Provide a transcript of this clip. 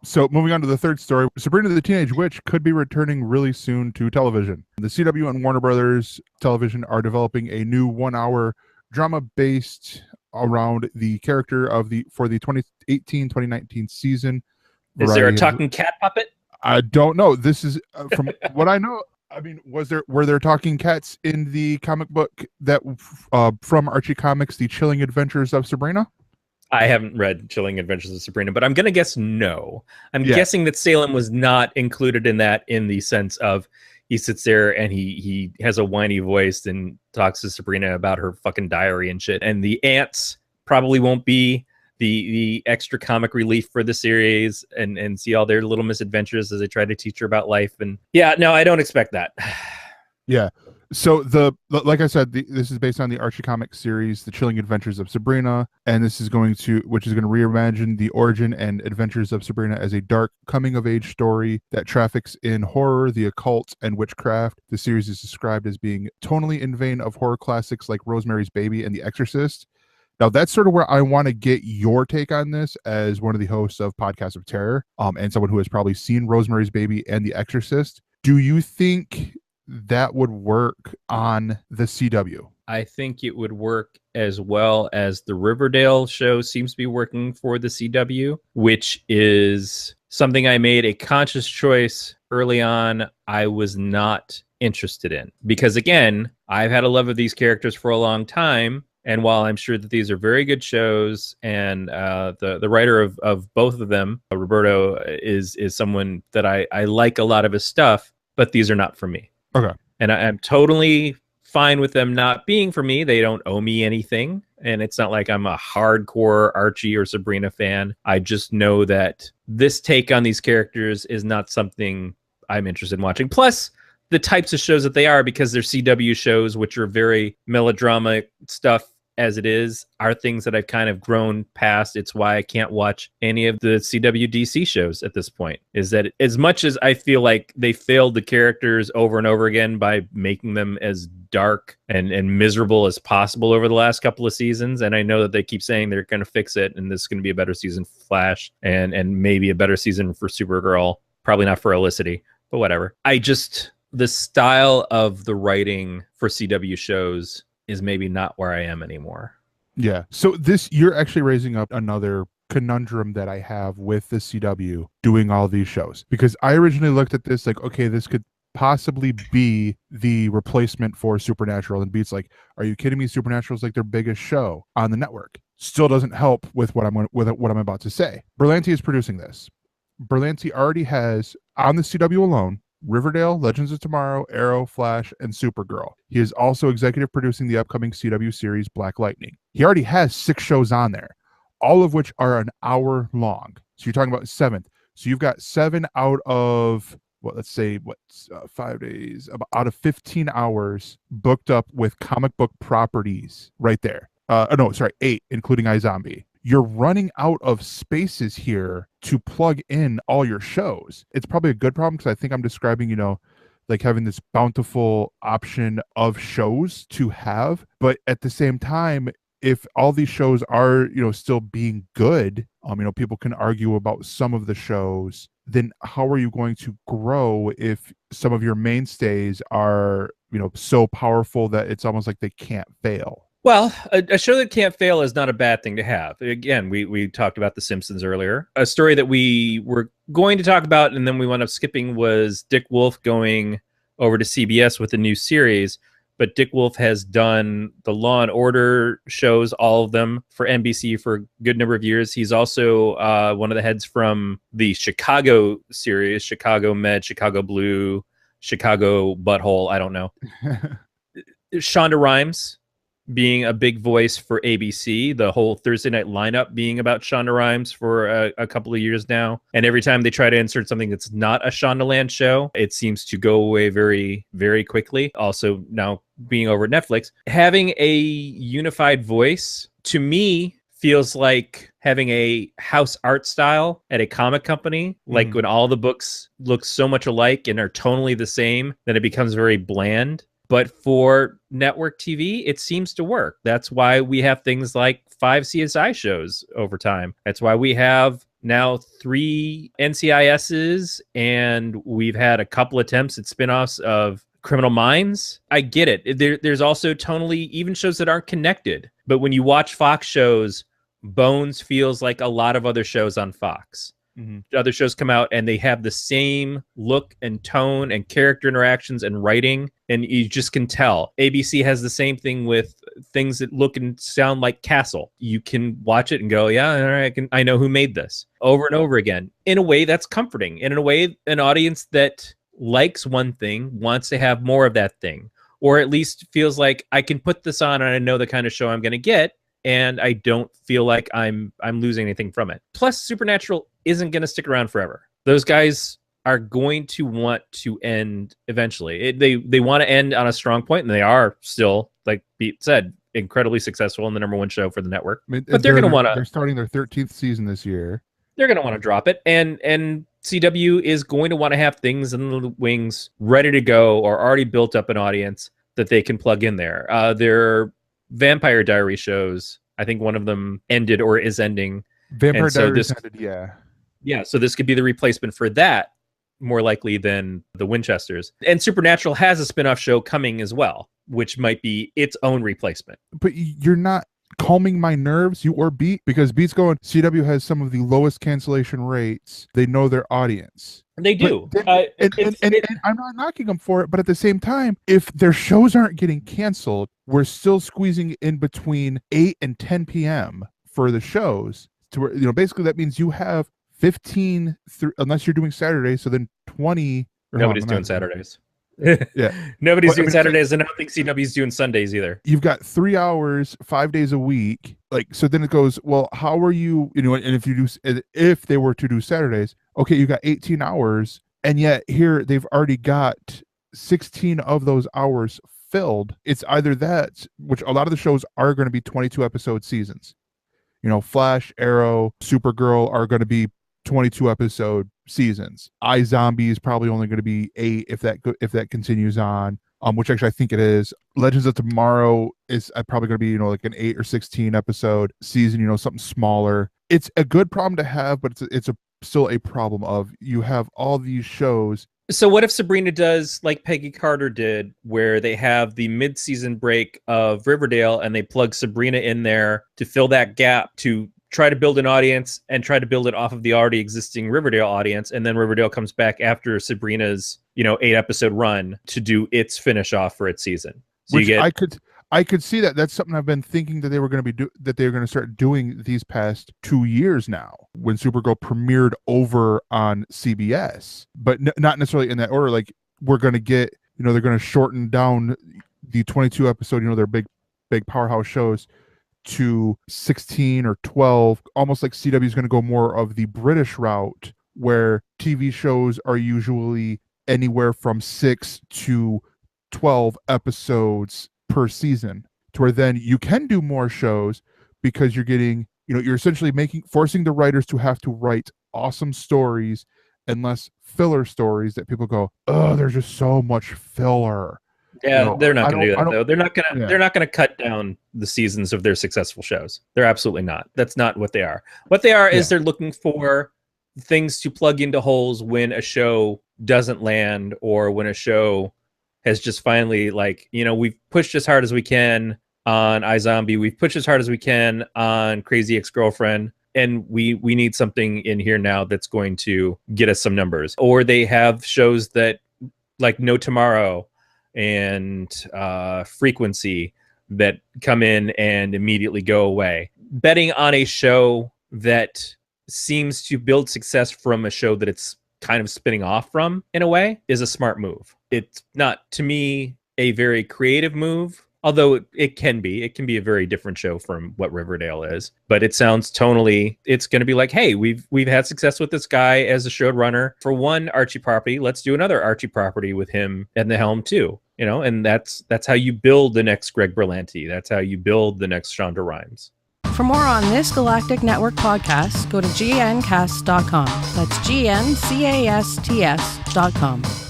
So moving on to the third story, Sabrina the Teenage Witch could be returning really soon to television. The CW and Warner Brothers Television are developing a new 1 hour drama based around the character of the 2018-2019 season. Is there a talking cat puppet? I don't know. This is from what I know. I mean, were there talking cats in the comic book that from Archie Comics, The Chilling Adventures of Sabrina? I haven't read Chilling Adventures of Sabrina, but I'm going to guess no. I'm guessing that Salem was not included in that, in the sense of he sits there and he has a whiny voice and talks to Sabrina about her fucking diary and shit. And the ants probably won't be the extra comic relief for the series and see all their little misadventures as they try to teach her about life. And yeah, no, I don't expect that. Yeah. So like I said, this is based on the Archie Comics series, The Chilling Adventures of Sabrina, and this is going to reimagine the origin and adventures of Sabrina as a dark coming-of-age story that traffics in horror, the occult, and witchcraft. The series is described as being tonally in vein of horror classics like Rosemary's Baby and The Exorcist. Now, that's sort of where I want to get your take on this as one of the hosts of Podcast of Terror, and someone who has probably seen Rosemary's Baby and The Exorcist. Do you think that would work on the CW? I think it would work as well as the Riverdale show seems to be working for the CW, which is something I made a conscious choice early on. I was not interested in, because again, I've had a love of these characters for a long time. And while I'm sure that these are very good shows, and the writer of both of them, Roberto, is someone that I like a lot of his stuff, but these are not for me. Okay. And I'm totally fine with them not being for me. They don't owe me anything. And it's not like I'm a hardcore Archie or Sabrina fan. I just know that this take on these characters is not something I'm interested in watching. Plus, the types of shows that they are, because they're CW shows, which are very melodrama stuff as it is, are things that I've kind of grown past. It's why I can't watch any of the CW DC shows at this point, is that as much as I feel like they failed the characters over and over again by making them as dark and miserable as possible over the last couple of seasons, and I know that they keep saying they're going to fix it and this is going to be a better season for Flash and maybe a better season for Supergirl, probably not for Felicity, but whatever. The style of the writing for CW shows is maybe not where I am anymore. Yeah. So you're actually raising up another conundrum that I have with the CW doing all these shows, because I originally looked at this like, okay, this could possibly be the replacement for Supernatural, and Beats like, are you kidding me? Supernatural is like their biggest show on the network. Still doesn't help with what I'm about to say. Berlanti is producing this. Berlanti already has on the CW alone Riverdale, Legends of Tomorrow, Arrow, Flash, and Supergirl. He is also executive producing the upcoming CW series Black Lightning. He already has 6 shows on there, all of which are an hour long. So you're talking about 7th. So you've got 7 out of, 5 days, out of 15 hours booked up with comic book properties right there. 8, including iZombie. You're running out of spaces here to plug in all your shows. It's probably a good problem, because I think I'm describing, like having this bountiful option of shows to have. But at the same time, if all these shows are, still being good, people can argue about some of the shows, then how are you going to grow if some of your mainstays are, so powerful that it's almost like they can't fail? Well, a show that can't fail is not a bad thing to have. Again, we talked about The Simpsons earlier. A story that we were going to talk about and then we wound up skipping was Dick Wolf going over to CBS with a new series. But Dick Wolf has done the Law and Order shows, all of them, for NBC for a good number of years. He's also one of the heads from the Chicago series, Chicago Med, Chicago Blue, Chicago Butthole, I don't know. Shonda Rhimes being a big voice for ABC, the whole Thursday night lineup being about Shonda Rhimes for a couple of years now. And every time they try to insert something that's not a Shondaland show, it seems to go away very, very quickly. Also now being over at Netflix, having a unified voice, to me, feels like having a house art style at a comic company, like when all the books look so much alike and are tonally the same, then it becomes very bland. But for network TV, it seems to work. That's why we have things like 5 CSI shows over time. That's why we have now 3 NCISs, and we've had a couple attempts at spinoffs of Criminal Minds. I get it. There's also tonally even shows that aren't connected. But when you watch Fox shows, Bones feels like a lot of other shows on Fox. Mm-hmm. Other shows come out and they have the same look and tone and character interactions and writing, and you just can tell. ABC has the same thing with things that look and sound like Castle. You can watch it and go, yeah, all right, I know who made this, over and over again. In a way that's comforting, and in a way an audience that likes one thing wants to have more of that thing, or at least feels like I can put this on and I know the kind of show I'm going to get, and I don't feel like I'm losing anything from it. Plus, Supernatural isn't going to stick around forever. Those guys are going to want to end eventually. They want to end on a strong point, and they are still, like Pete said, incredibly successful and the number one show for the network. I mean, but they're going to want to... They're starting their 13th season this year. They're going to want to drop it, and CW is going to want to have things in the wings ready to go or already built up an audience that they can plug in there. Their Vampire Diary shows, I think one of them ended or is ending. Vampire Diaries ended, yeah. Yeah, so this could be the replacement for that, more likely than the Winchesters. And Supernatural has a spinoff show coming as well, which might be its own replacement. But you're not calming my nerves, you or Beat, because Beat's going, CW has some of the lowest cancellation rates. They know their audience. They do. And I'm not knocking them for it, but at the same time, if their shows aren't getting canceled, we're still squeezing in between 8 and 10 p.m. for the shows. To where, basically that means you have 15, unless you're doing Saturdays, so then 20. Nobody's doing Saturdays. Yeah, nobody's doing Saturdays, and I don't think CW's doing Sundays either. You've got 3 hours, 5 days a week. Like, so then it goes, well, how are you, and if they were to do Saturdays, okay, you got 18 hours, and yet here they've already got 16 of those hours filled. It's either that, which a lot of the shows are going to be 22 episode seasons. Flash, Arrow, Supergirl are going to be 22 episode seasons. iZombie is probably only going to be 8 if that continues on, which actually I think it is. Legends of Tomorrow is probably going to be like an 8 or 16 episode season, something smaller. It's a good problem to have, but it's still a problem of you have all these shows. So what if Sabrina does like Peggy Carter did, where they have the mid-season break of Riverdale and they plug Sabrina in there to fill that gap, to try to build an audience and try to build it off of the already existing Riverdale audience, and then Riverdale comes back after Sabrina's 8-episode run to do its finish off for its season. So which I could see that. That's something I've been thinking that they were going to be that they were going to start doing these past 2 years now, when Supergirl premiered over on CBS, but not necessarily in that order. Like, we're going to get, they're going to shorten down the 22 episode, their big powerhouse shows, to 16 or 12, almost like CW is going to go more of the British route, where TV shows are usually anywhere from 6 to 12 episodes per season, to where then you can do more shows because you're getting, you're essentially forcing the writers to have to write awesome stories and less filler stories that people go, oh, there's just so much filler. Yeah, they're not going to do that, though. They're not going to. Yeah. They're not going to cut down the seasons of their successful shows. They're absolutely not. That's not what they are. What they are is they're looking for things to plug into holes when a show doesn't land, or when a show has just finally, we've pushed as hard as we can on iZombie, we've pushed as hard as we can on Crazy Ex-Girlfriend, and we need something in here now that's going to get us some numbers. Or they have shows that, like No Tomorrow and Frequency, that come in and immediately go away. Betting on a show that seems to build success from a show that it's kind of spinning off from, in a way, is a smart move. It's not, to me, a very creative move, although it can be. It can be a very different show from what Riverdale is. But it sounds tonally, it's going to be like, hey, we've had success with this guy as a showrunner for one Archie property. Let's do another Archie property with him at the helm too. And that's how you build the next Greg Berlanti. That's how you build the next Shonda Rhimes. For more on this Galactic Network podcast, go to gncast.com. That's GNCASTS.com.